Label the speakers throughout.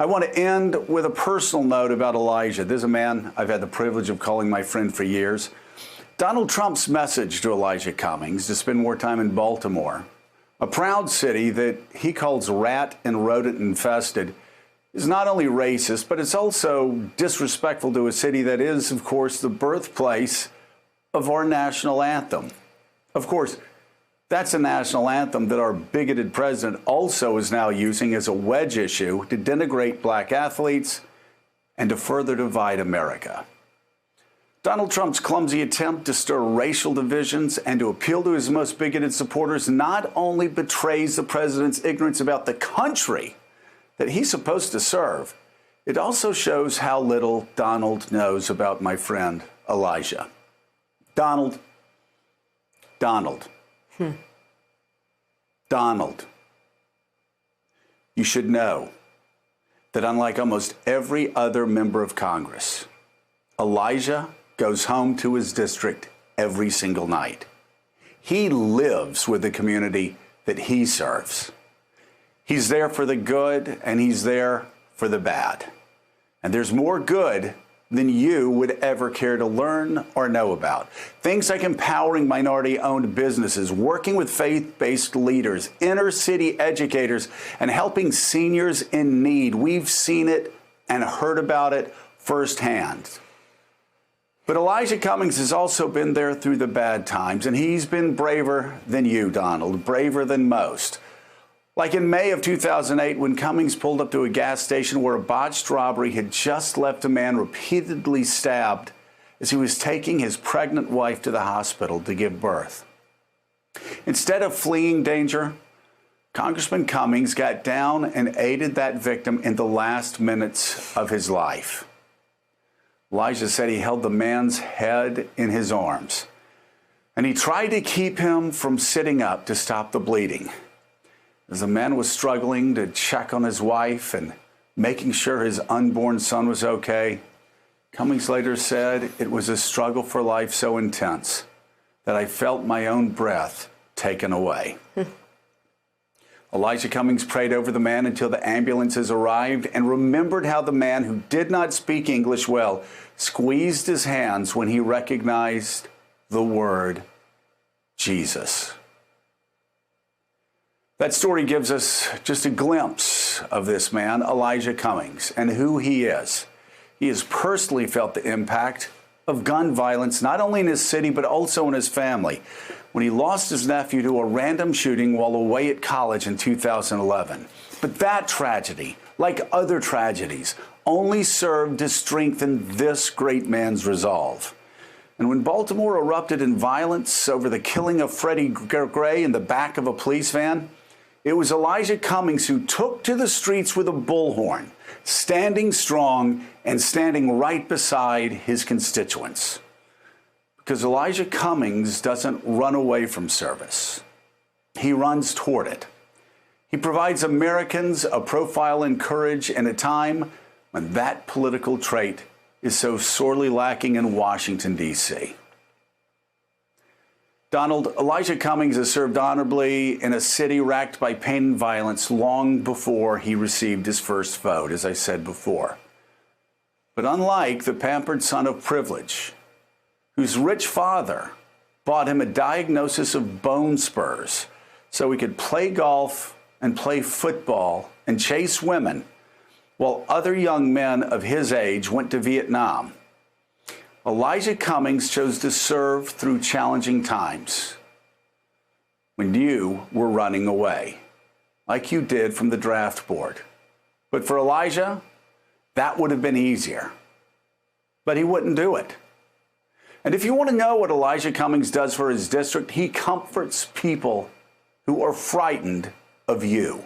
Speaker 1: I want to end with a personal note about Elijah. This is a man I've had the privilege of calling my friend for years. Donald Trump's message to Elijah Cummings to spend more time in Baltimore, a proud city that he calls rat and rodent infested, is not only racist, but it's also disrespectful to a city that is, of course, the birthplace of our national anthem. Of course, that's a national anthem that our bigoted president also is now using as a wedge issue to denigrate black athletes and to further divide America. Donald Trump's clumsy attempt to stir racial divisions and to appeal to his most bigoted supporters not only betrays the president's ignorance about the country that he's supposed to serve, it also shows how little Donald knows about my friend Elijah. Donald, you should know that unlike almost every other member of Congress, Elijah goes home to his district every single night. He lives with the community that he serves. He's there for the good and he's there for the bad. And there's more good than you would ever care to learn or know about. Things like empowering minority-owned businesses, working with faith-based leaders, inner-city educators, and helping seniors in need. We've seen it and heard about it firsthand. But Elijah Cummings has also been there through the bad times, and he's been braver than you, Donald, braver than most. Like in May of 2008, when Cummings pulled up to a gas station where a botched robbery had just left a man repeatedly stabbed as he was taking his pregnant wife to the hospital to give birth. Instead of fleeing danger, Congressman Cummings got down and aided that victim in the last minutes of his life. Elijah said he held the man's head in his arms, and he tried to keep him from sitting up to stop the bleeding. As the man was struggling to check on his wife and making sure his unborn son was okay, Cummings later said, "It was a struggle for life so intense that I felt my own breath taken away." Elijah Cummings prayed over the man until the ambulances arrived and remembered how the man, who did not speak English well, squeezed his hands when he recognized the word Jesus. That story gives us just a glimpse of this man, Elijah Cummings, and who he is. He has personally felt the impact of gun violence, not only in his city, but also in his family, when he lost his nephew to a random shooting while away at college in 2011. But that tragedy, like other tragedies, only served to strengthen this great man's resolve. And when Baltimore erupted in violence over the killing of Freddie Gray in the back of a police van, it was Elijah Cummings who took to the streets with a bullhorn, standing strong and standing right beside his constituents. Because Elijah Cummings doesn't run away from service. He runs toward it. He provides Americans a profile in courage in a time when that political trait is so sorely lacking in Washington, D.C. Donald, Elijah Cummings has served honorably in a city racked by pain and violence long before he received his first vote, as I said before. But unlike the pampered son of privilege, whose rich father bought him a diagnosis of bone spurs so he could play golf and play football and chase women, while other young men of his age went to Vietnam, Elijah Cummings chose to serve through challenging times when you were running away, like you did from the draft board. But for Elijah, that would have been easier. But he wouldn't do it. And if you want to know what Elijah Cummings does for his district, he comforts people who are frightened of you.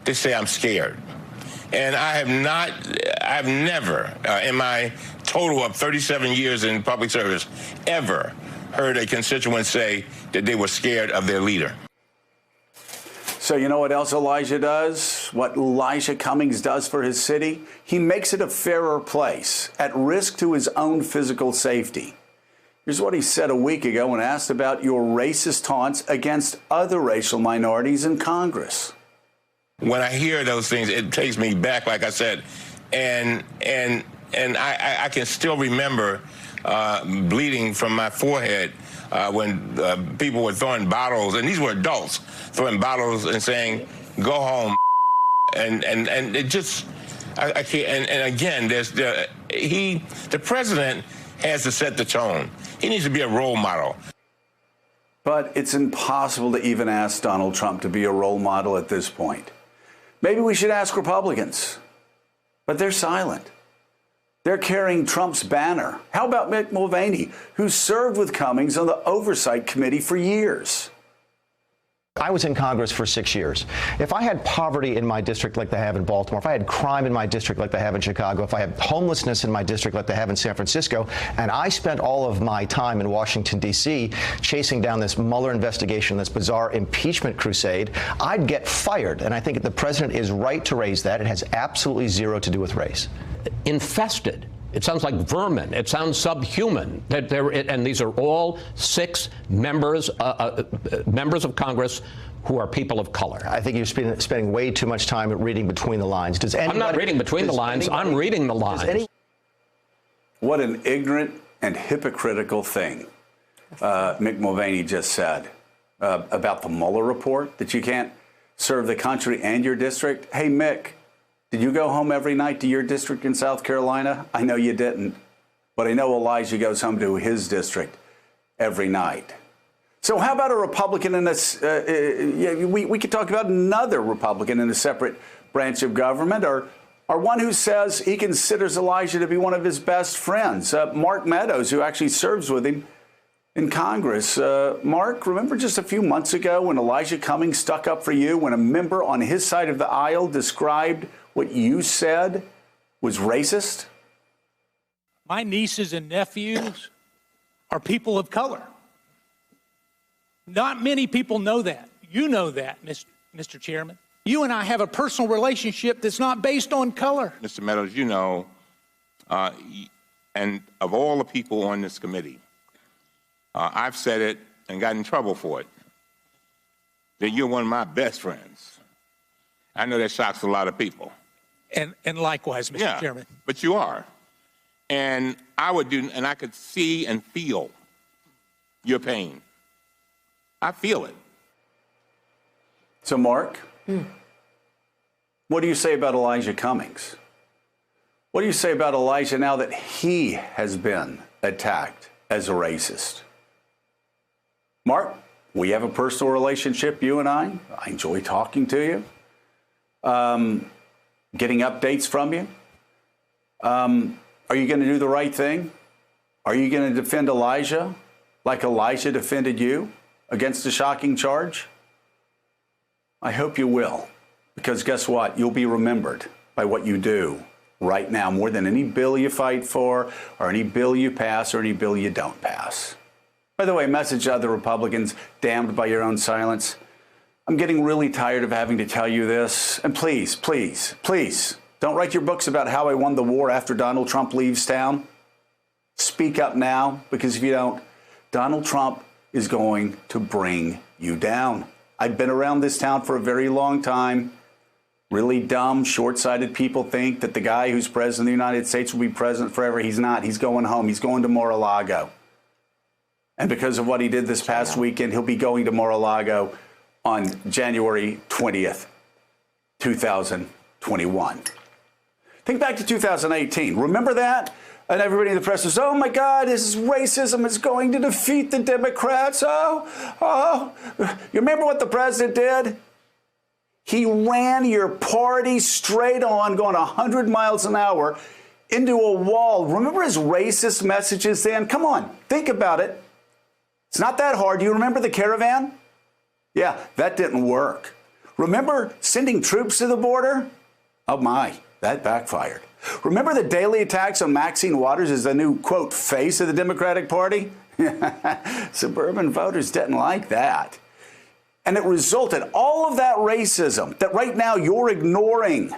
Speaker 2: They say I'm scared. And I've never, in my total of 37 years in public service, ever heard a constituent say that they were scared of their leader.
Speaker 1: So you know what else Elijah does? What Elijah Cummings does for his city? He makes it a fairer place, at risk to his own physical safety. Here's what he said a week ago when asked about your racist taunts against other racial minorities in Congress.
Speaker 2: when I hear those things, it takes me back, like I said, and I can still remember bleeding from my forehead when people were throwing bottles, and these were adults throwing bottles and saying, "Go home," and it just, I can't. And again, the president has to set the tone. He needs to be a role model.
Speaker 1: But it's impossible to even ask Donald Trump to be a role model at this point. Maybe we should ask Republicans, but they're silent. They're carrying Trump's banner. How about Mick Mulvaney, who served with Cummings on the Oversight Committee for years?
Speaker 3: I was in Congress for 6 years. If I had poverty in my district like they have in Baltimore, if I had crime in my district like they have in Chicago, if I had homelessness in my district like they have in San Francisco, and I spent all of my time in Washington, D.C. chasing down this Mueller investigation, this bizarre impeachment crusade, I'd get fired. And I think the president is right to raise that. It has absolutely zero to do with race.
Speaker 4: Infested. It sounds like vermin. It sounds subhuman. And these are all 6 members of Congress who are people of color.
Speaker 3: I think you're spending way too much time reading between the lines. I'm
Speaker 4: not reading between the lines. I'm reading the lines.
Speaker 1: What an ignorant and hypocritical thing Mick Mulvaney just said about the Mueller report, that you can't serve the country and your district. Hey, Mick, did you go home every night to your district in South Carolina? I know you didn't, but I know Elijah goes home to his district every night. So how about a Republican in this? We could talk about another Republican in a separate branch of government, or one who says he considers Elijah to be one of his best friends, Mark Meadows, who actually serves with him in Congress. Mark, remember just a few months ago when Elijah Cummings stuck up for you, when a member on his side of the aisle described what you said was racist?
Speaker 5: My nieces and nephews are people of color. Not many people know that. You know that, Mr. Chairman. You and I have a personal relationship that's not based on color.
Speaker 2: Mr. Meadows, you know, and of all the people on this committee, I've said it and got in trouble for it, that you're one of my best friends. I know that shocks a lot of people.
Speaker 5: And likewise, Mr. Chairman.
Speaker 2: But you are. And I could see and feel your pain. I feel it.
Speaker 1: So, Mark, what do you say about Elijah Cummings? What do you say about Elijah now that he has been attacked as a racist? Mark, we have a personal relationship, you and I. I enjoy talking to you, getting updates from you. Are you going to do the right thing? Are you going to defend Elijah like Elijah defended you against a shocking charge? I hope you will, because guess what? You'll be remembered by what you do right now more than any bill you fight for, or any bill you pass, or any bill you don't pass. By the way, message to other Republicans damned by your own silence. I'm getting really tired of having to tell you this. And please, please, please, don't write your books about how I won the war after Donald Trump leaves town. Speak up now, because if you don't, Donald Trump is going to bring you down. I've been around this town for a very long time. Really dumb, short-sighted people think that the guy who's president of the United States will be president forever. He's not. He's going home. He's going to Mar-a-Lago. And because of what he did this past weekend, he'll be going to Mar-a-Lago on January 20th, 2021. Think back to 2018. Remember that? And everybody in the press was, oh, my God, this racism is going to defeat the Democrats. Oh. You remember what the president did? He ran your party straight on, going 100 miles an hour into a wall. Remember his racist messages then? Come on, think about it. It's not that hard. Do you remember the caravan? Yeah, that didn't work. Remember sending troops to the border? Oh, my, that backfired. Remember the daily attacks on Maxine Waters as the new, quote, face of the Democratic Party? Suburban voters didn't like that. And it resulted, all of that racism that right now you're ignoring,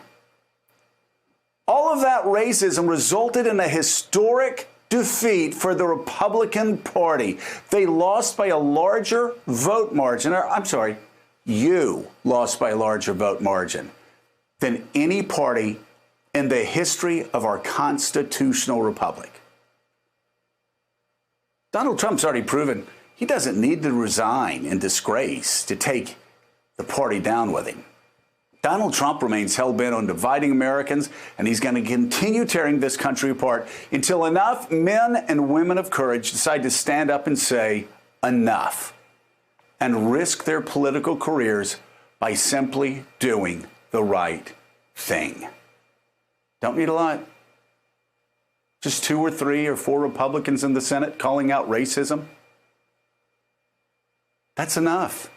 Speaker 1: all of that racism resulted in a historic defeat for the Republican Party. They lost by a larger vote margin. I'm sorry, you lost by a larger vote margin than any party in the history of our constitutional republic. Donald Trump's already proven he doesn't need to resign in disgrace to take the party down with him. Donald Trump remains hell-bent on dividing Americans, and he's going to continue tearing this country apart until enough men and women of courage decide to stand up and say, enough, and risk their political careers by simply doing the right thing. Don't need a lot. Just 2 or 3 or 4 Republicans in the Senate calling out racism. That's enough.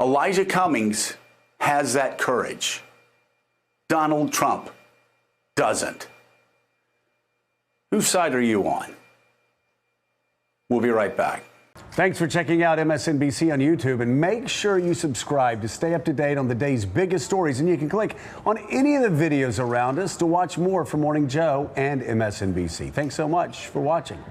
Speaker 1: Elijah Cummings has that courage. Donald Trump doesn't. Whose side are you on? We'll be right back.
Speaker 6: Thanks for checking out MSNBC on YouTube, and make sure you subscribe to stay up to date on the day's biggest stories. And you can click on any of the videos around us to watch more from Morning Joe and MSNBC. Thanks so much for watching.